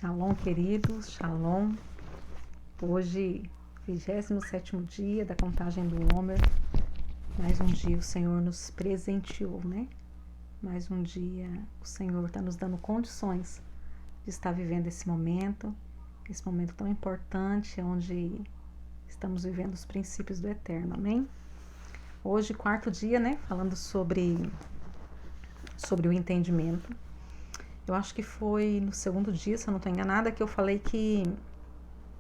Shalom, queridos, shalom. Hoje, 27º dia da contagem do Homer. Mais um dia o Senhor nos presenteou, né? Mais um dia o Senhor está nos dando condições de estar vivendo esse momento tão importante, onde estamos vivendo os princípios do Eterno, amém? Hoje, 4º dia, né? Falando sobre o entendimento. Eu acho que foi no 2º dia, se eu não estou enganada, que eu falei que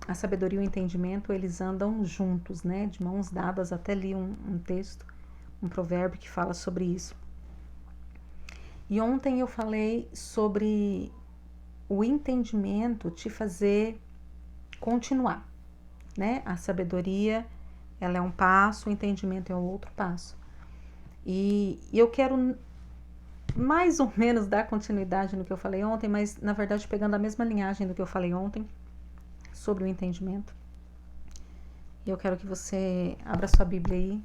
a sabedoria e o entendimento, eles andam juntos, né? De mãos dadas. Até li um texto, um provérbio que fala sobre isso. E ontem eu falei sobre o entendimento te fazer continuar, né? A sabedoria, ela é um passo, o entendimento é um outro passo. E eu quero mais ou menos dar continuidade no que eu falei ontem, mas na verdade pegando a mesma linhagem do que eu falei ontem sobre o entendimento. Eu quero que você abra sua Bíblia aí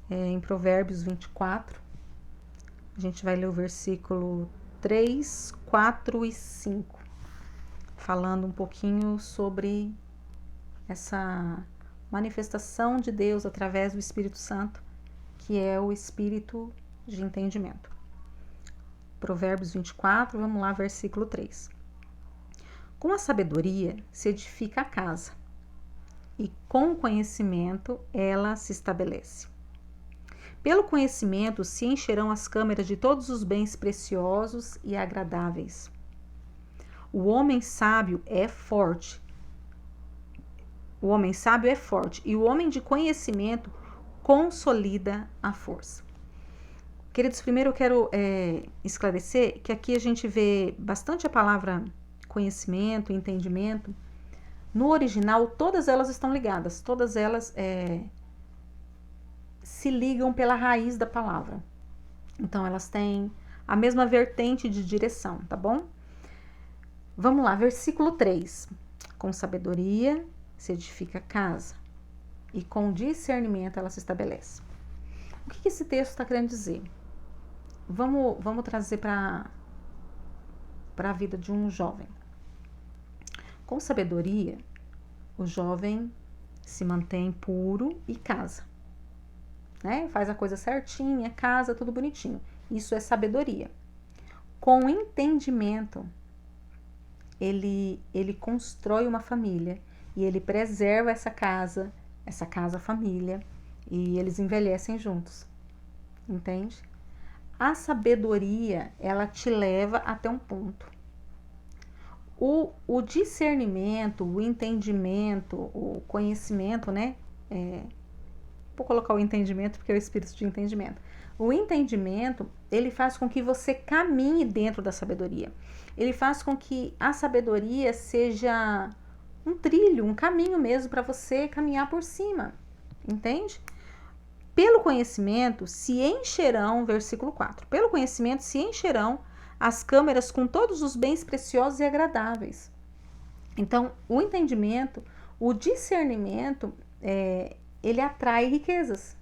em Provérbios 24. A gente vai ler o versículo 3, 4 e 5, falando um pouquinho sobre essa manifestação de Deus através do Espírito Santo, que é o Espírito de entendimento. Provérbios 24, vamos lá, versículo 3. Com a sabedoria se edifica a casa, e com o conhecimento ela se estabelece. Pelo conhecimento se encherão as câmeras de todos os bens preciosos e agradáveis. O homem sábio é forte. E o homem de conhecimento consolida a força. Queridos, primeiro eu quero esclarecer que aqui a gente vê bastante a palavra conhecimento, entendimento. No original, todas elas estão ligadas, todas elas se ligam pela raiz da palavra. Então, elas têm a mesma vertente de direção, tá bom? Vamos lá, versículo 3. Com sabedoria se edifica a casa, e com discernimento ela se estabelece. O que esse texto está querendo dizer? Vamos trazer para a vida de um jovem. Com sabedoria, o jovem se mantém puro e casa, né? Faz a coisa certinha, casa, tudo bonitinho. Isso é sabedoria. Com entendimento, ele constrói uma família e ele preserva essa casa família, e eles envelhecem juntos. Entende? A sabedoria, ela te leva até um ponto. O discernimento, o entendimento, o conhecimento, né? Vou colocar o entendimento porque é o espírito de entendimento. O entendimento, ele faz com que você caminhe dentro da sabedoria. Ele faz com que a sabedoria seja um trilho, um caminho mesmo para você caminhar por cima. Entende? Pelo conhecimento se encherão, versículo 4, pelo conhecimento se encherão as câmeras com todos os bens preciosos e agradáveis. Então, o entendimento, o discernimento, ele atrai riquezas.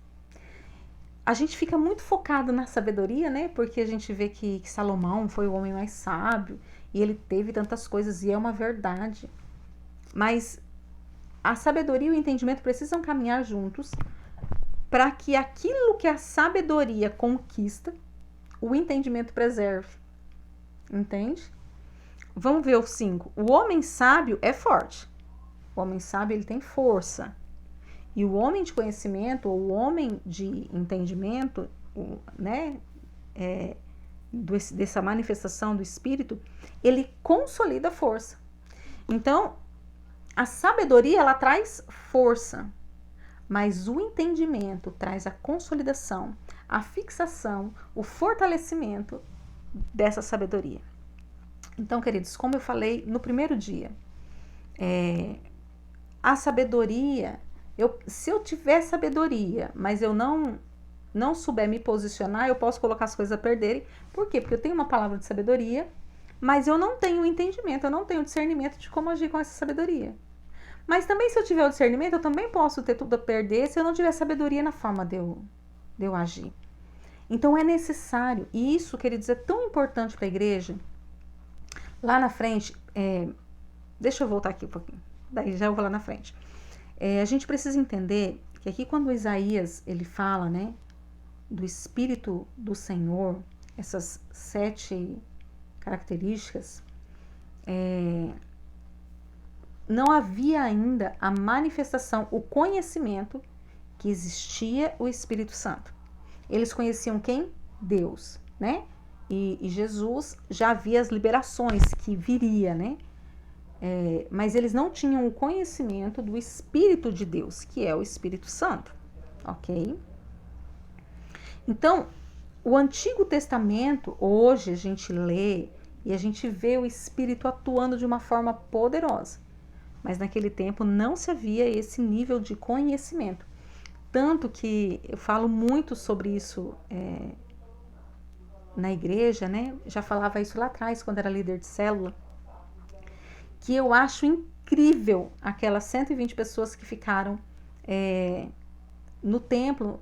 A gente fica muito focado na sabedoria, né? Porque a gente vê que Salomão foi o homem mais sábio e ele teve tantas coisas, e é uma verdade. Mas a sabedoria e o entendimento precisam caminhar juntos para que aquilo que a sabedoria conquista, o entendimento preserve. Entende? Vamos ver o 5. O homem sábio é forte. O homem sábio, ele tem força. E o homem de conhecimento, ou o homem de entendimento, né, dessa manifestação do Espírito, ele consolida a força. Então, a sabedoria, ela traz força. Mas o entendimento traz a consolidação, a fixação, o fortalecimento dessa sabedoria. Então, queridos, como eu falei no primeiro dia, a sabedoria, se eu tiver sabedoria, mas eu não souber me posicionar, eu posso colocar as coisas a perderem. Por quê? Porque eu tenho uma palavra de sabedoria, mas eu não tenho entendimento, eu não tenho discernimento de como agir com essa sabedoria. Mas também, se eu tiver o discernimento, eu também posso ter tudo a perder se eu não tiver sabedoria na forma de eu agir. Então, é necessário, e isso, queridos, é tão importante para a igreja. Lá na frente, Deixa eu voltar aqui um pouquinho. Daí já eu vou lá na frente. A gente precisa entender que aqui quando Isaías ele fala, né, do Espírito do Senhor, essas 7 características, não havia ainda a manifestação, o conhecimento que existia o Espírito Santo. Eles conheciam quem? Deus, né? E Jesus já havia as liberações que viria, né? Mas eles não tinham o conhecimento do Espírito de Deus, que é o Espírito Santo, ok? Então, o Antigo Testamento, hoje a gente lê e a gente vê o Espírito atuando de uma forma poderosa, mas naquele tempo não se havia esse nível de conhecimento. Tanto que eu falo muito sobre isso na igreja, né? Já falava isso lá atrás, quando era líder de célula, que eu acho incrível aquelas 120 pessoas que ficaram no templo,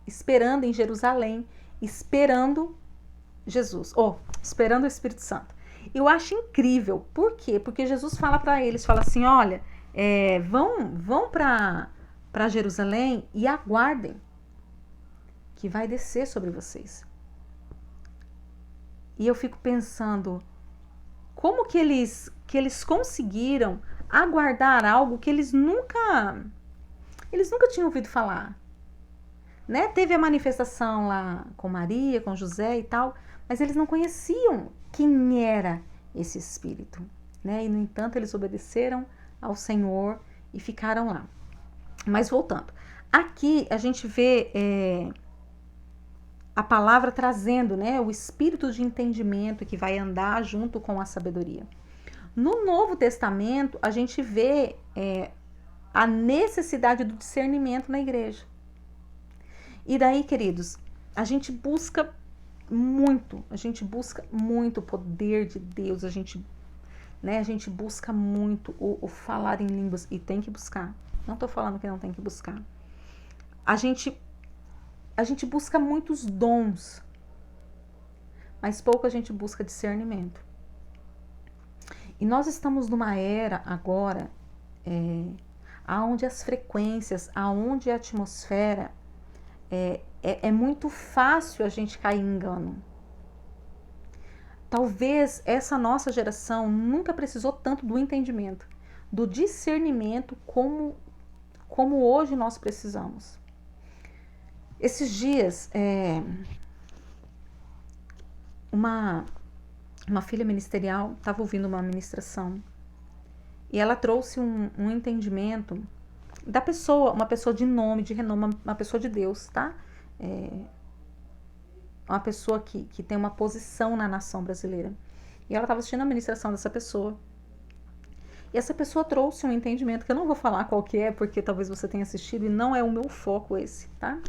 esperando em Jerusalém, esperando Jesus, esperando o Espírito Santo. Eu acho incrível. Por quê? Porque Jesus fala para eles, fala assim, olha, vão para Jerusalém e aguardem que vai descer sobre vocês. E eu fico pensando, como que eles conseguiram aguardar algo que eles nunca tinham ouvido falar, né? Teve a manifestação lá com Maria, com José e tal, mas eles não conheciam quem era esse Espírito, né? E no entanto eles obedeceram ao Senhor e ficaram lá. Mas voltando, aqui a gente vê a palavra trazendo, né, o espírito de entendimento que vai andar junto com a sabedoria. No Novo Testamento, a gente vê a necessidade do discernimento na igreja. E daí, queridos, a gente busca muito o poder de Deus, a gente busca muito o falar em línguas, e tem que buscar. Não estou falando que não tem que buscar. A gente busca muitos dons, mas pouco a gente busca discernimento. E nós estamos numa era agora onde as frequências, onde a atmosfera é muito fácil a gente cair em engano. Talvez essa nossa geração nunca precisou tanto do entendimento, do discernimento como hoje nós precisamos. Esses dias, uma filha ministerial estava ouvindo uma ministração e ela trouxe um entendimento da pessoa, uma pessoa de nome, de renome, uma pessoa de Deus, tá? Uma pessoa que tem uma posição na nação brasileira. E ela estava assistindo a ministração dessa pessoa. E essa pessoa trouxe um entendimento que eu não vou falar qual que é, porque talvez você tenha assistido e não é o meu foco esse, tá?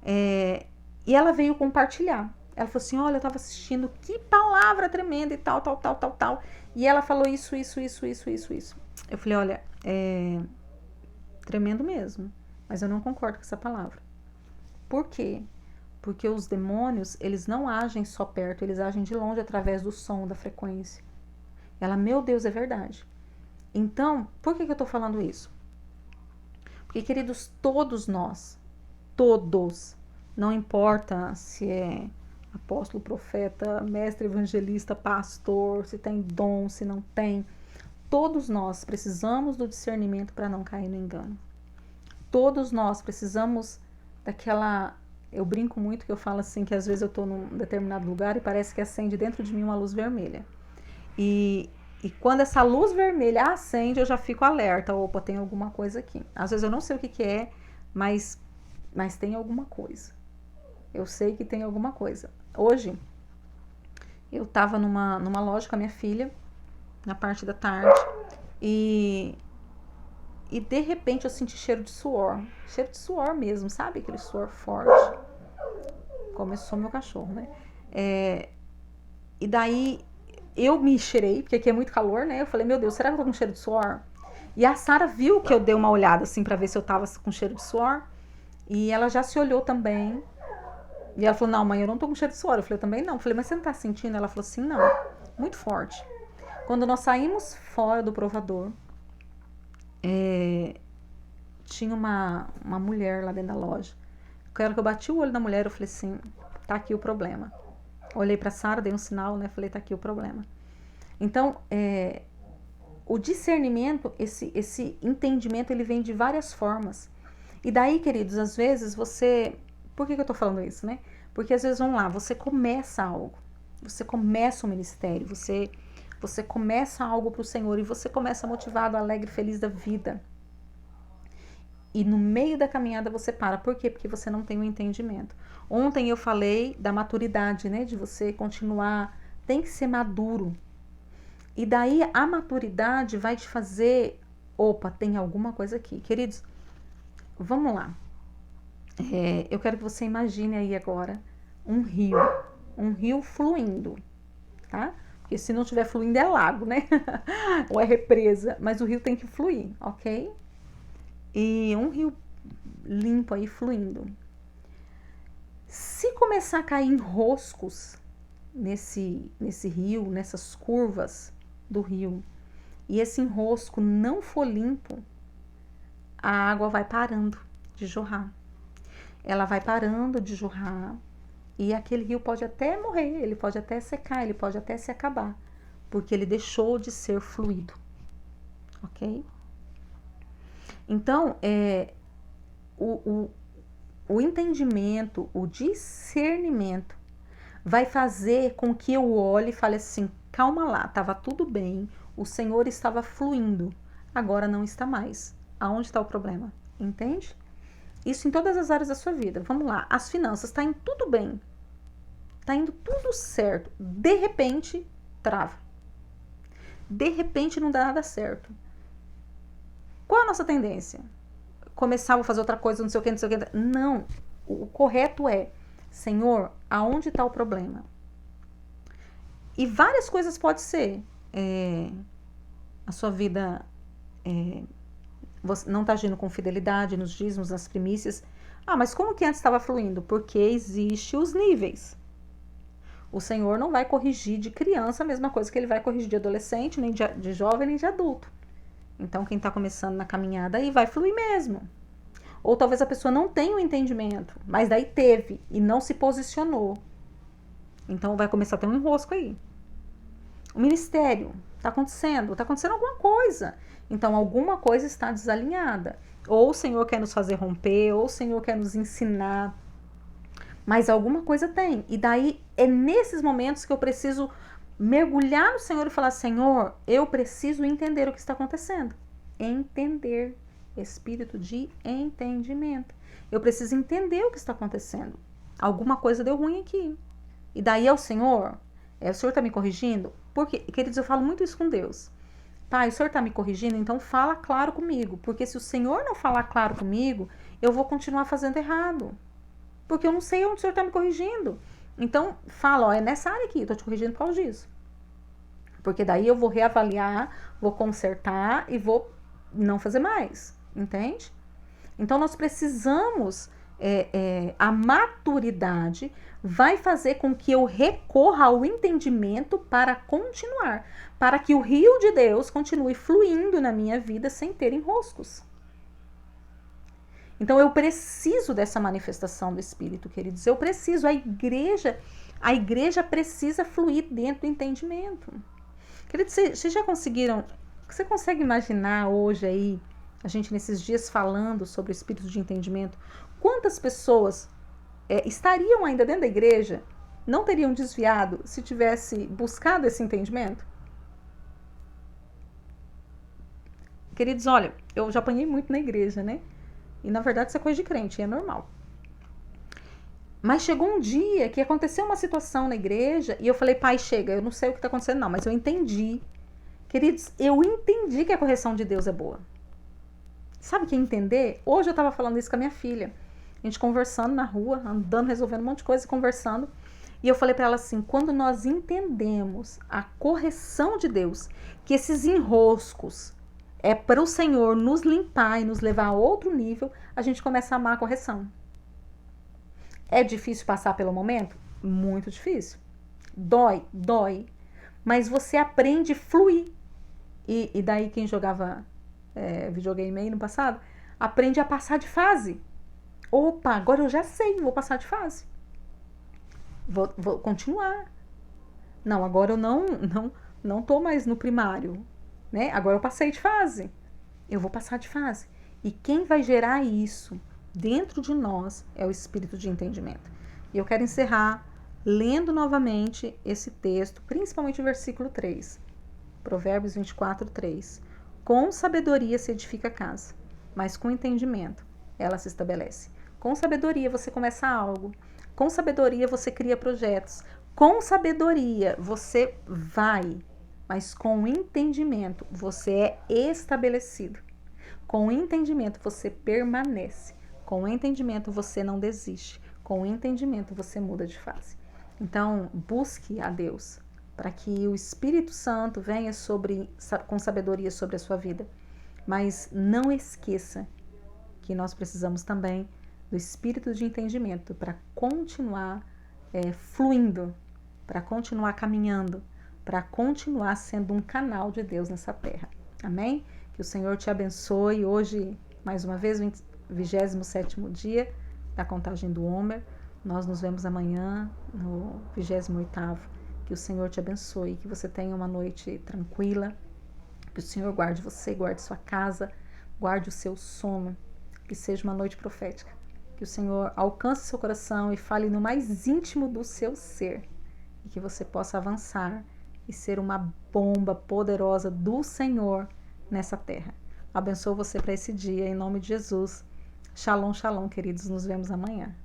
E ela veio compartilhar. Ela falou assim, olha, eu estava assistindo, que palavra tremenda e tal. E ela falou isso. Eu falei, olha, tremendo mesmo, mas eu não concordo com essa palavra. Por quê? Porque os demônios, eles não agem só perto, eles agem de longe através do som, da frequência. Ela, meu Deus, é verdade. Então, por que eu estou falando isso? Porque, queridos, todos nós, não importa se é apóstolo, profeta, mestre, evangelista, pastor, se tem dom, se não tem, todos nós precisamos do discernimento para não cair no engano. Todos nós precisamos daquela... Eu brinco muito que eu falo assim, que às vezes eu estou num determinado lugar e parece que acende dentro de mim uma luz vermelha. E quando essa luz vermelha acende, eu já fico alerta. Opa, tem alguma coisa aqui. Às vezes eu não sei o que é, mas tem alguma coisa. Eu sei que tem alguma coisa. Hoje, eu estava numa loja com a minha filha, na parte da tarde, e de repente eu senti cheiro de suor mesmo, sabe? Aquele suor forte. Começou meu cachorro, né? E daí eu me cheirei, porque aqui é muito calor, né? Eu falei, meu Deus, será que eu tô com cheiro de suor? E a Sara viu que eu dei uma olhada assim pra ver se eu tava com cheiro de suor, e ela já se olhou também. E ela falou, não, mãe, eu não tô com cheiro de suor. Eu falei, também não. Eu falei, mas você não tá sentindo? Ela falou assim, não, muito forte. Quando nós saímos fora do provador, tinha uma mulher lá dentro da loja. Quando eu bati o olho na mulher, eu falei assim, tá aqui o problema. Olhei pra Sara, dei um sinal, né? Falei, tá aqui o problema. Então, o discernimento, esse entendimento, ele vem de várias formas. E daí, queridos, às vezes você... Por que eu tô falando isso, né? Porque às vezes, vamos lá, você começa algo. Você começa um ministério, você começa algo pro Senhor e você começa motivado, alegre, feliz da vida. E no meio da caminhada você para. Por quê? Porque você não tem o entendimento. Ontem eu falei da maturidade, né? De você continuar, tem que ser maduro. E daí a maturidade vai te fazer, opa, tem alguma coisa aqui. Queridos, vamos lá. Eu quero que você imagine aí agora um rio fluindo, tá? Porque se não estiver fluindo é lago, né? Ou é represa, mas o rio tem que fluir, ok? E um rio limpo aí fluindo. Se começar a cair enroscos nesse rio, nessas curvas do rio, e esse enrosco não for limpo, a água vai parando de jorrar. Ela vai parando de jorrar e aquele rio pode até morrer, ele pode até secar, ele pode até se acabar, porque ele deixou de ser fluido, ok? Então, o entendimento, o discernimento vai fazer com que eu olhe e fale assim, calma lá, estava tudo bem, o Senhor estava fluindo, agora não está mais. Aonde está o problema? Entende? Isso em todas as áreas da sua vida. Vamos lá, as finanças, está indo tudo bem, está indo tudo certo, de repente, trava. De repente não dá nada certo. Qual é a nossa tendência? Começar, vou fazer outra coisa, não sei o que, não sei o que. Não, o correto é, Senhor, aonde está o problema? E várias coisas pode ser. A sua vida você não está agindo com fidelidade nos dízimos, nas primícias. Ah, mas como que antes estava fluindo? Porque existe os níveis. O Senhor não vai corrigir de criança a mesma coisa que ele vai corrigir de adolescente, nem de jovem, nem de adulto. Então, quem está começando na caminhada aí vai fluir mesmo. Ou talvez a pessoa não tenha o entendimento, mas daí teve e não se posicionou. Então, vai começar a ter um enrosco aí. O ministério, está acontecendo alguma coisa. Então, alguma coisa está desalinhada. Ou o Senhor quer nos fazer romper, ou o Senhor quer nos ensinar. Mas alguma coisa tem. E daí, é nesses momentos que eu preciso mergulhar no Senhor e falar, Senhor, eu preciso entender o que está acontecendo. Entender. Espírito de entendimento. Eu preciso entender o que está acontecendo. Alguma coisa deu ruim aqui. E daí é o Senhor? O Senhor está me corrigindo? Porque, queridos, eu falo muito isso com Deus. Pai, o Senhor está me corrigindo? Então fala claro comigo. Porque se o Senhor não falar claro comigo, eu vou continuar fazendo errado. Porque eu não sei onde o Senhor está me corrigindo. Então, fala, ó, é nessa área aqui, eu estou te corrigindo por causa disso. Porque daí eu vou reavaliar, vou consertar e vou não fazer mais. Entende? Então, nós precisamos, a maturidade vai fazer com que eu recorra ao entendimento para continuar, para que o rio de Deus continue fluindo na minha vida sem ter enroscos. Então, eu preciso dessa manifestação do Espírito, queridos. Eu preciso, a igreja precisa fluir dentro do entendimento. Queridos, vocês já conseguiram, você consegue imaginar hoje aí, a gente nesses dias falando sobre o espírito de entendimento, quantas pessoas estariam ainda dentro da igreja, não teriam desviado se tivesse buscado esse entendimento? Queridos, olha, eu já apanhei muito na igreja, né? E na verdade isso é coisa de crente, é normal. Mas chegou um dia que aconteceu uma situação na igreja e eu falei, pai, chega, eu não sei o que está acontecendo não, mas eu entendi. Queridos, eu entendi que a correção de Deus é boa. Sabe o que é entender? Hoje eu estava falando isso com a minha filha. A gente conversando na rua, andando, resolvendo um monte de coisa, conversando. E eu falei para ela assim, quando nós entendemos a correção de Deus, que esses enroscos é para o Senhor nos limpar e nos levar a outro nível, a gente começa a amar a correção. É difícil passar pelo momento? Muito difícil. Dói. mas você aprende a fluir. E daí quem jogava videogame aí no passado, aprende a passar de fase. Opa, agora eu já sei, vou passar de fase. Vou continuar. Não, agora eu não tô mais no primário, né? Agora eu passei de fase. Eu vou passar de fase. E quem vai gerar isso dentro de nós é o espírito de entendimento. E eu quero encerrar lendo novamente esse texto, principalmente o versículo 3. Provérbios 24, 3. Com sabedoria se edifica a casa, mas com entendimento ela se estabelece. Com sabedoria você começa algo. Com sabedoria você cria projetos. Com sabedoria você vai, mas com entendimento você é estabelecido. Com entendimento você permanece. Com entendimento você não desiste. Com entendimento você muda de fase. Então, busque a Deus para que o Espírito Santo venha com sabedoria sobre a sua vida. Mas não esqueça que nós precisamos também do espírito de entendimento para continuar fluindo, para continuar caminhando, para continuar sendo um canal de Deus nessa terra. Amém? Que o Senhor te abençoe. Hoje, mais uma vez, o 27º dia da contagem do Homer. Nós nos vemos amanhã no 28º. Que o Senhor te abençoe, que você tenha uma noite tranquila, que o Senhor guarde você, guarde sua casa, guarde o seu sono, que seja uma noite profética, que o Senhor alcance seu coração e fale no mais íntimo do seu ser, e que você possa avançar e ser uma bomba poderosa do Senhor nessa terra. Abençoo você para esse dia, em nome de Jesus. Shalom, shalom, queridos, nos vemos amanhã.